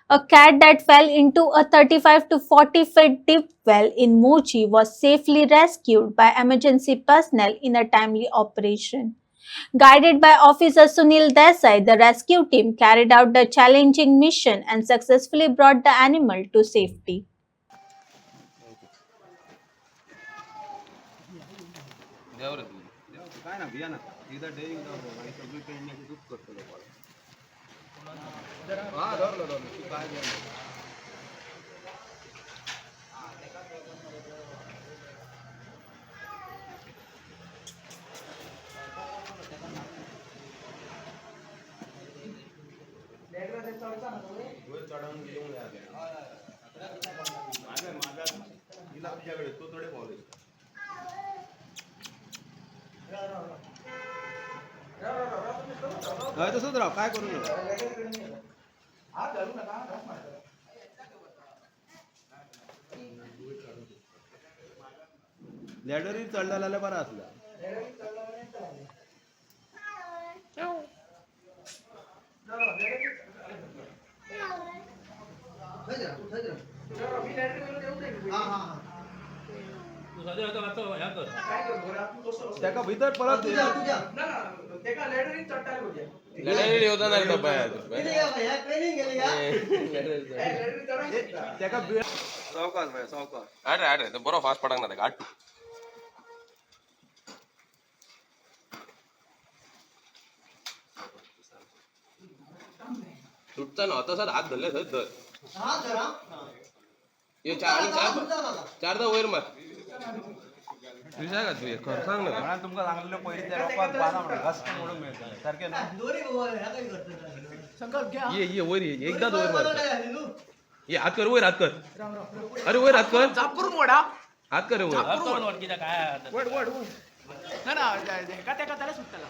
A cat that fell into a 35 to 40 feet deep well in Mochi was safely rescued by emergency personnel in a timely operation. Guided by Officer Sunil Desai, the rescue team carried out the challenging mission and successfully brought the animal to safety. काय ना भिया ना एकदा daring जाऊ आणि सगळी पेंडण्याची दूध करतो लोकांना हा धरलं तू काय चढवून घेऊन माझा हिला तुझ्याकडे तो थोडे बॉल काय तसंच राव काय करू लॅडरी चढलेला बरा असला त्याका भीतर परत बरो फास्ट पडाक ना गाठ सुटता ना तसाच हात धरले थंय धर हे चारदा वयर मार तुझ्या का तू खर सांग ना म्हणा तुमका सांगलेलं पहिले त्या रोपात बारा म्हणा घास पण म्हणून मिळतात सारखे ना ये वयर ये एकदाच वयर मार ये हात कर वयर हात कर अरे वयर हात कर चाप करून मोडा हात कर वयर काय वड वड ना का त्याला सुटला